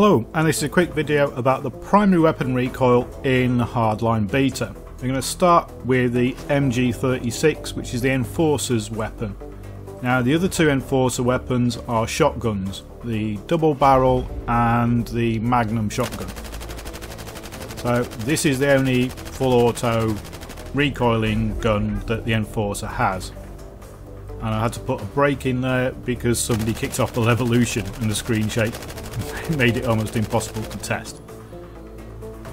Hello, and this is a quick video about the primary weapon recoil in Hardline Beta. I'm going to start with the MG36, which is the Enforcer's weapon. Now the other two Enforcer weapons are shotguns, the double barrel and the Magnum shotgun. So this is the only full auto recoiling gun that the Enforcer has. And I had to put a break in there because somebody kicked off the Levolution and the screen shape made it almost impossible to test.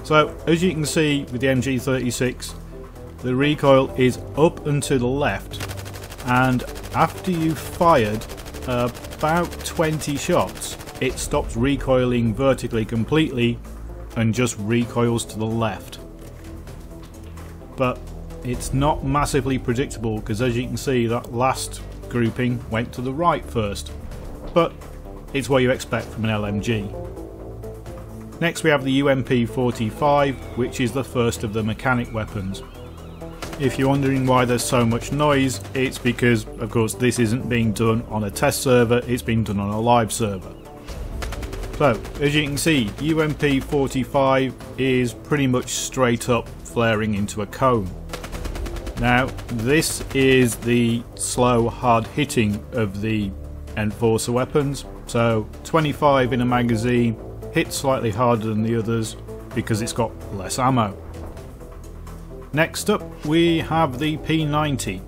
So as you can see with the MG36, the recoil is up and to the left, and after you've fired about 20 shots it stops recoiling vertically completely and just recoils to the left. But it's not massively predictable because, as you can see, that last grouping went to the right first, but it's what you expect from an LMG. Next we have the UMP-45, which is the first of the mechanic weapons. If you're wondering why there's so much noise, it's because of course this isn't being done on a test server, it's being done on a live server. So as you can see, UMP-45 is pretty much straight up flaring into a cone. Now this is the slow hard hitting of the Enforcer weapons, so 25 in a magazine hits slightly harder than the others because it's got less ammo. Next up we have the P90,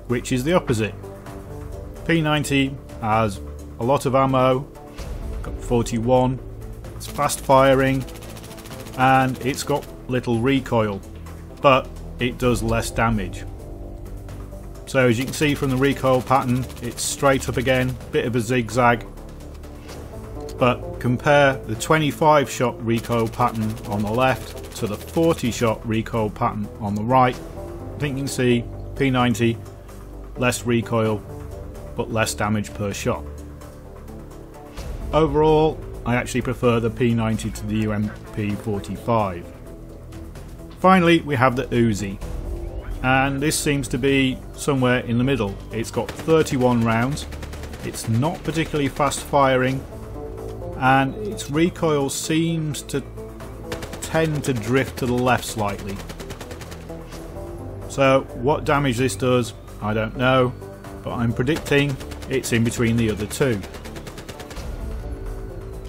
which is the opposite. P90 has a lot of ammo, got 41, it's fast firing and it's got little recoil, but it does less damage. So as you can see from the recoil pattern, it's straight up again, bit of a zigzag, but compare the 25 shot recoil pattern on the left to the 40 shot recoil pattern on the right. I think you can see P90 less recoil but less damage per shot. Overall I actually prefer the P90 to the UMP-45. Finally we have the Uzi, and this seems to be somewhere in the middle. It's got 31 rounds, it's not particularly fast firing, and its recoil seems to tend to drift to the left slightly. So what damage this does, I don't know, but I'm predicting it's in between the other two.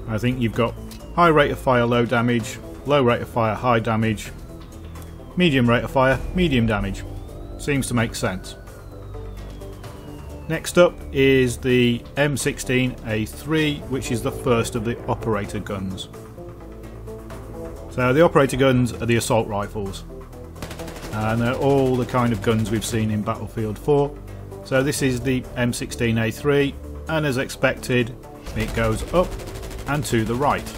I think you've got high rate of fire, low damage, low rate of fire, high damage, medium rate of fire, medium damage. Seems to make sense. Next up is the M16A3, which is the first of the operator guns. So the operator guns are the assault rifles, and they're all the kind of guns we've seen in Battlefield 4. So this is the M16A3, and as expected it goes up and to the right.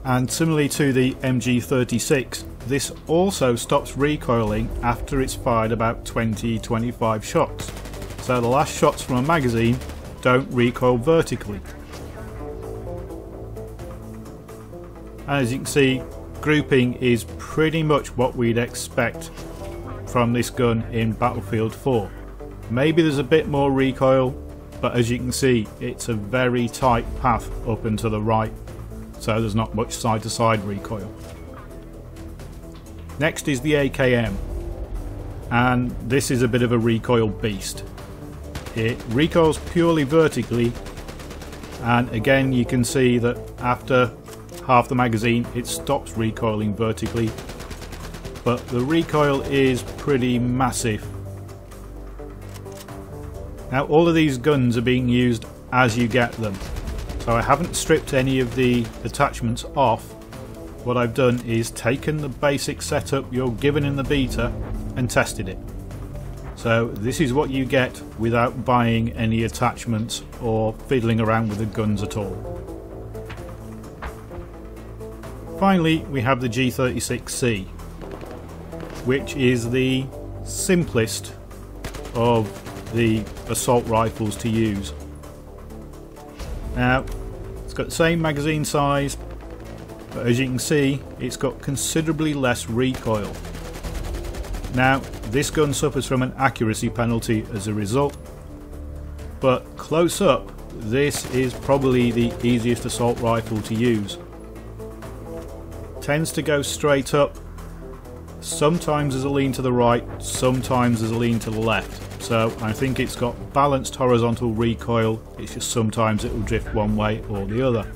And similarly to the MG36, this also stops recoiling after it's fired about 20-25 shots. So the last shots from a magazine don't recoil vertically. And as you can see, grouping is pretty much what we'd expect from this gun in Battlefield 4. Maybe there's a bit more recoil, but as you can see it's a very tight path up and to the right, so there's not much side to side recoil. Next is the AKM, and this is a bit of a recoil beast. It recoils purely vertically, and again you can see that after half the magazine it stops recoiling vertically, but the recoil is pretty massive. Now all of these guns are being used as you get them, so I haven't stripped any of the attachments off. What I've done is taken the basic setup you're given in the beta and tested it. So this is what you get without buying any attachments or fiddling around with the guns at all. Finally we have the G36C, which is the simplest of the assault rifles to use. Now it's got the same magazine size, but as you can see it's got considerably less recoil. Now this gun suffers from an accuracy penalty as a result, but close up this is probably the easiest assault rifle to use. tends to go straight up. Sometimes there's a lean to the right, sometimes there's a lean to the left. So I think it's got balanced horizontal recoil, it's just sometimes it will drift one way or the other.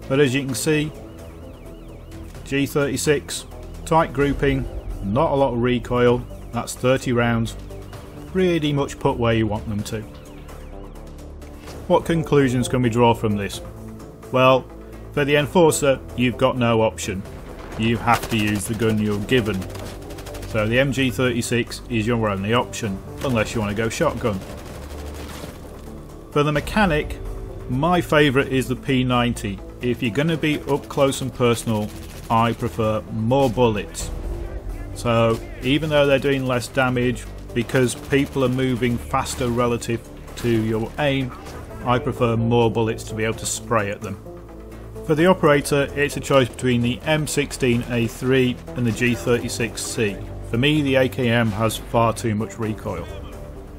But as you can see, G36, tight grouping, not a lot of recoil, that's 30 rounds, pretty much put where you want them to. What conclusions can we draw from this? Well, for the Enforcer, you've got no option. You have to use the gun you're given. So the MG36 is your only option, unless you want to go shotgun. For the mechanic, my favourite is the P90. If you're going to be up close and personal, I prefer more bullets. So even though they're doing less damage, because people are moving faster relative to your aim, I prefer more bullets to be able to spray at them. For the operator, it's a choice between the M16A3 and the G36C. For me, the AKM has far too much recoil.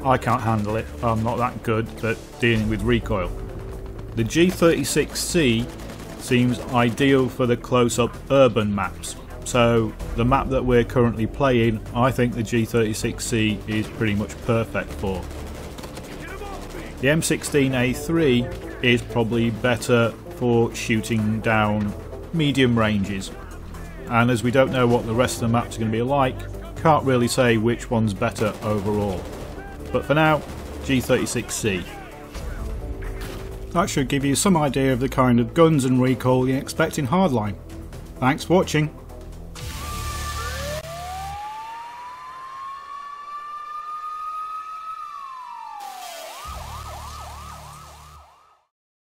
I can't handle it, I'm not that good at dealing with recoil. The G36C seems ideal for the close-up urban maps. So the map that we're currently playing, I think the G36C is pretty much perfect for. The M16A3 is probably better for shooting down medium ranges. And as we don't know what the rest of the maps are going to be like, can't really say which one's better overall. But for now, G36C. That should give you some idea of the kind of guns and recoil you expect in Hardline. Thanks for watching.